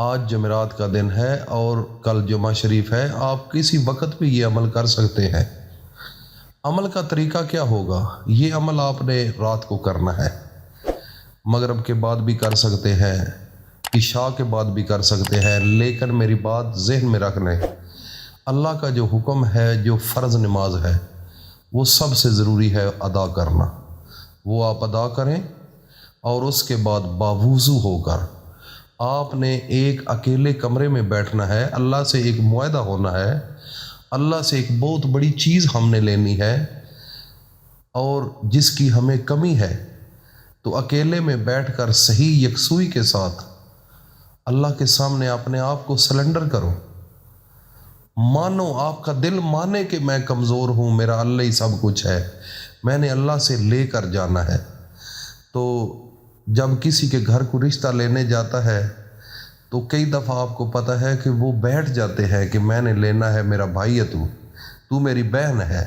آج جمعرات کا دن ہے اور کل جمعہ شریف ہے، آپ کسی وقت بھی یہ عمل کر سکتے ہیں۔ عمل کا طریقہ کیا ہوگا؟ یہ عمل آپ نے رات کو کرنا ہے، مغرب کے بعد بھی کر سکتے ہیں، عشاء کے بعد بھی کر سکتے ہیں، لیکن میری بات ذہن میں رکھ لیں، اللہ کا جو حکم ہے، جو فرض نماز ہے، وہ سب سے ضروری ہے ادا کرنا، وہ آپ ادا کریں۔ اور اس کے بعد باوضو ہو کر آپ نے ایک اکیلے کمرے میں بیٹھنا ہے، اللہ سے ایک معاہدہ ہونا ہے، اللہ سے ایک بہت بڑی چیز ہم نے لینی ہے اور جس کی ہمیں کمی ہے، تو اکیلے میں بیٹھ کر صحیح یکسوئی کے ساتھ اللہ کے سامنے اپنے آپ کو سلنڈر کرو، مانو، آپ کا دل مانے کہ میں کمزور ہوں، میرا اللہ ہی سب کچھ ہے، میں نے اللہ سے لے کر جانا ہے۔ تو جب کسی کے گھر کو رشتہ لینے جاتا ہے تو کئی دفعہ آپ کو پتہ ہے کہ وہ بیٹھ جاتے ہیں کہ میں نے لینا ہے، میرا بھائی ہے تو میری بہن ہے،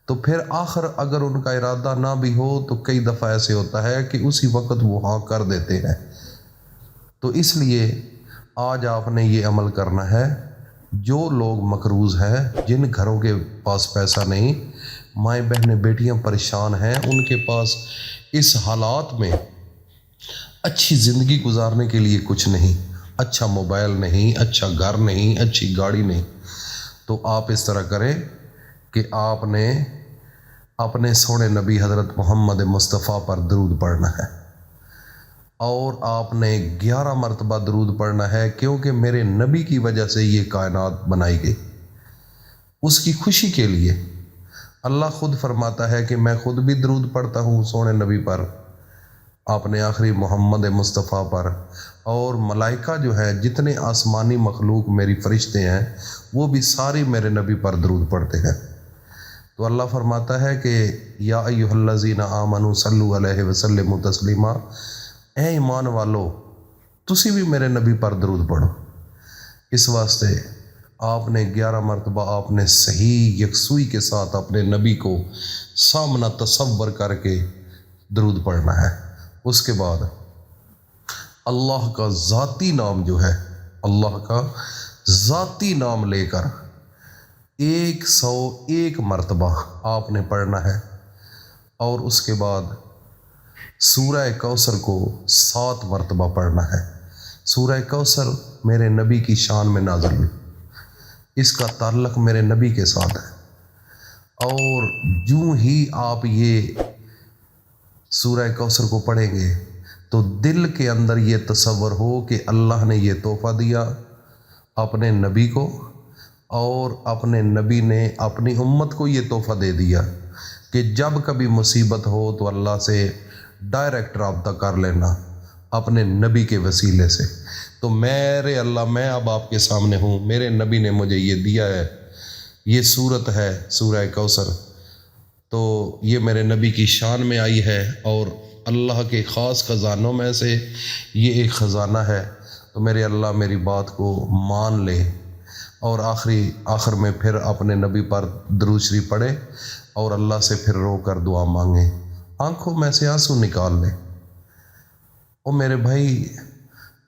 تو پھر آخر اگر ان کا ارادہ نہ بھی ہو تو کئی دفعہ ایسے ہوتا ہے کہ اسی وقت وہ ہاں کر دیتے ہیں۔ تو اس لیے آج آپ نے یہ عمل کرنا ہے۔ جو لوگ مقروض ہیں، جن گھروں کے پاس پیسہ نہیں، مائیں بہنیں بیٹیاں پریشان ہیں، ان کے پاس اس حالات میں اچھی زندگی گزارنے کے لیے کچھ نہیں، اچھا موبائل نہیں، اچھا گھر نہیں، اچھی گاڑی نہیں، تو آپ اس طرح کریں کہ آپ نے اپنے سونے نبی حضرت محمد مصطفیٰ پر درود پڑھنا ہے، اور آپ نے 11 مرتبہ درود پڑھنا ہے، کیونکہ میرے نبی کی وجہ سے یہ کائنات بنائی گئی، اس کی خوشی کے لیے۔ اللہ خود فرماتا ہے کہ میں خود بھی درود پڑھتا ہوں سونے نبی پر، اپنے آخری محمد مصطفیٰ پر، اور ملائکہ جو ہے، جتنے آسمانی مخلوق میری فرشتے ہیں، وہ بھی ساری میرے نبی پر درود پڑھتے ہیں۔ تو اللہ فرماتا ہے کہ یا ایھا الذین آمنوا صلوا علیہ وسلموا تسلیما، اے ایمان والو، تسی بھی میرے نبی پر درود پڑھو۔ اس واسطے آپ نے 11 مرتبہ آپ نے صحیح یکسوئی کے ساتھ اپنے نبی کو سامنا تصور کر کے درود پڑھنا ہے۔ اس کے بعد اللہ کا ذاتی نام جو ہے، اللہ کا ذاتی نام لے کر 101 مرتبہ آپ نے پڑھنا ہے، اور اس کے بعد سورہ کوثر کو 7 مرتبہ پڑھنا ہے۔ سورہ کوثر میرے نبی کی شان میں نازل ہوئی، اس کا تعلق میرے نبی کے ساتھ ہے، اور جو ہی آپ یہ سورہ کوثر کو پڑھیں گے تو دل کے اندر یہ تصور ہو کہ اللہ نے یہ تحفہ دیا اپنے نبی کو، اور اپنے نبی نے اپنی امت کو یہ تحفہ دے دیا کہ جب کبھی مصیبت ہو تو اللہ سے ڈائریکٹ رابطہ کر لینا اپنے نبی کے وسیلے سے۔ تو میرے اللہ، میں اب آپ کے سامنے ہوں، میرے نبی نے مجھے یہ دیا ہے، یہ صورت ہے سورہ کوثر، تو یہ میرے نبی کی شان میں آئی ہے، اور اللہ کے خاص خزانوں میں سے یہ ایک خزانہ ہے۔ تو میرے اللہ میری بات کو مان لے، اور آخر میں پھر اپنے نبی پر درود شریف پڑھے، اور اللہ سے پھر رو کر دعا مانگیں، آنکھوں میں سے آنسو نکال لیں۔ او میرے بھائی،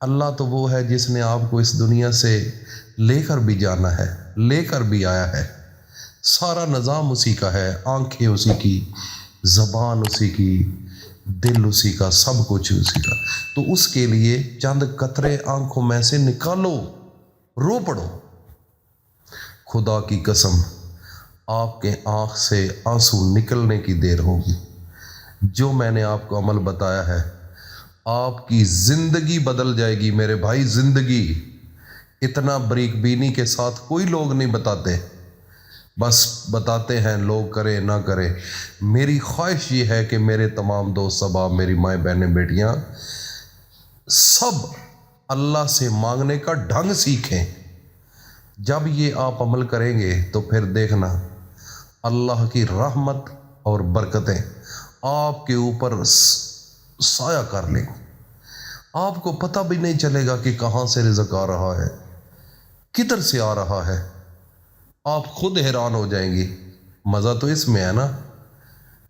اللہ تو وہ ہے جس نے آپ کو اس دنیا سے لے کر بھی جانا ہے، لے کر بھی آیا ہے، سارا نظام اسی کا ہے، آنکھیں اسی کی، زبان اسی کی، دل اسی کا، سب کچھ اسی کا۔ تو اس کے لیے چند قطرے آنکھوں میں سے نکالو، رو پڑو۔ خدا کی قسم، آپ کے آنکھ سے آنسو نکلنے کی دیر ہوگی۔ جو میں نے آپ کو عمل بتایا ہے، آپ کی زندگی بدل جائے گی میرے بھائی، زندگی۔ اتنا بریک بینی کے ساتھ کوئی لوگ نہیں بتاتے، بس بتاتے ہیں لوگ کریں نہ کریں۔ میری خواہش یہ ہے کہ میرے تمام دوست احباب، میری مائیں بہنیں بیٹیاں، سب اللہ سے مانگنے کا ڈھنگ سیکھیں۔ جب یہ آپ عمل کریں گے تو پھر دیکھنا اللہ کی رحمت اور برکتیں آپ کے اوپر سایہ کر لیں گے۔ آپ کو پتہ بھی نہیں چلے گا کہ کہاں سے رزق آ رہا ہے، کدھر سے آ رہا ہے، آپ خود حیران ہو جائیں گی۔ مزہ تو اس میں ہے نا،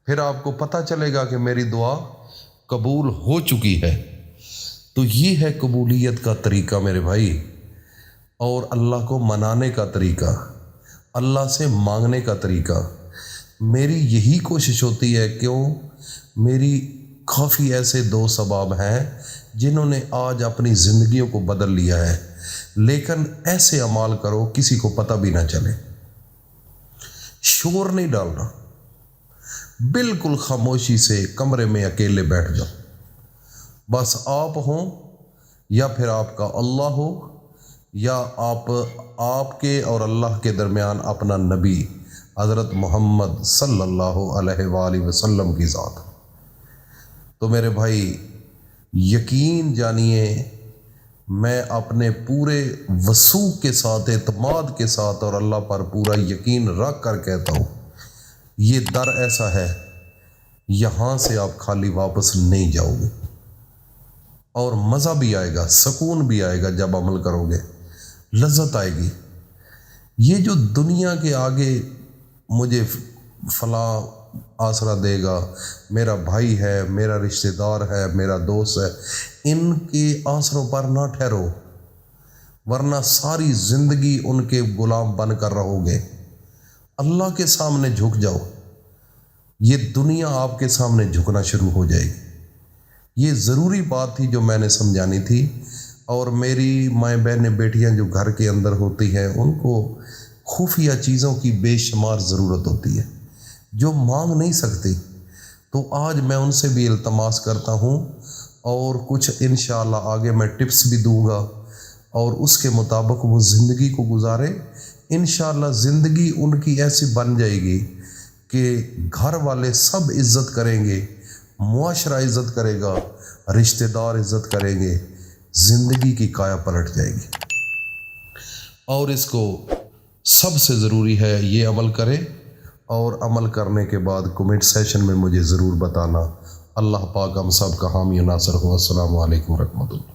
پھر آپ کو پتہ چلے گا کہ میری دعا قبول ہو چکی ہے۔ تو یہ ہے قبولیت کا طریقہ میرے بھائی، اور اللہ کو منانے کا طریقہ، اللہ سے مانگنے کا طریقہ۔ میری یہی کوشش ہوتی ہے، کیوں، میری کافی ایسے دوست احباب ہیں جنہوں نے آج اپنی زندگیوں کو بدل لیا ہے، لیکن ایسے اعمال کرو کسی کو پتہ بھی نہ چلے، شور نہیں ڈالنا، بالکل خاموشی سے کمرے میں اکیلے بیٹھ جاؤ، بس آپ ہوں یا پھر آپ کا اللہ ہو، یا آپ کے اور اللہ کے درمیان اپنا نبی حضرت محمد صلی اللہ علیہ وآلہ وسلم کی ذات۔ تو میرے بھائی یقین جانیے، میں اپنے پورے وثوق کے ساتھ، اعتماد کے ساتھ اور اللہ پر پورا یقین رکھ کر کہتا ہوں، یہ در ایسا ہے، یہاں سے آپ خالی واپس نہیں جاؤ گے، اور مزہ بھی آئے گا، سکون بھی آئے گا، جب عمل کرو گے لذت آئے گی۔ یہ جو دنیا کے آگے مجھے فلاں آسرا دے گا، میرا بھائی ہے، میرا رشتہ دار ہے، میرا دوست ہے، ان کے آسروں پر نہ ٹھہرو، ورنہ ساری زندگی ان کے غلام بن کر رہو گے۔ اللہ کے سامنے جھک جاؤ، یہ دنیا آپ کے سامنے جھکنا شروع ہو جائے گی۔ یہ ضروری بات تھی جو میں نے سمجھانی تھی، اور میری مائیں بہنیں بیٹیاں جو گھر کے اندر ہوتی ہیں، ان کو خفیہ چیزوں کی بے شمار ضرورت ہوتی ہے جو مانگ نہیں سکتی، تو آج میں ان سے بھی التماس کرتا ہوں، اور کچھ انشاءاللہ آگے میں ٹپس بھی دوں گا، اور اس کے مطابق وہ زندگی کو گزارے۔ انشاءاللہ زندگی ان کی ایسی بن جائے گی کہ گھر والے سب عزت کریں گے، معاشرہ عزت کرے گا، رشتہ دار عزت کریں گے، زندگی کی کایا پلٹ جائے گی۔ اور اس کو سب سے ضروری ہے یہ عمل کرے، اور عمل کرنے کے بعد کمنٹ سیشن میں مجھے ضرور بتانا۔ اللہ پاک ہم سب کا حامی و ناصر ہو۔ السلام علیکم ورحمۃ اللہ۔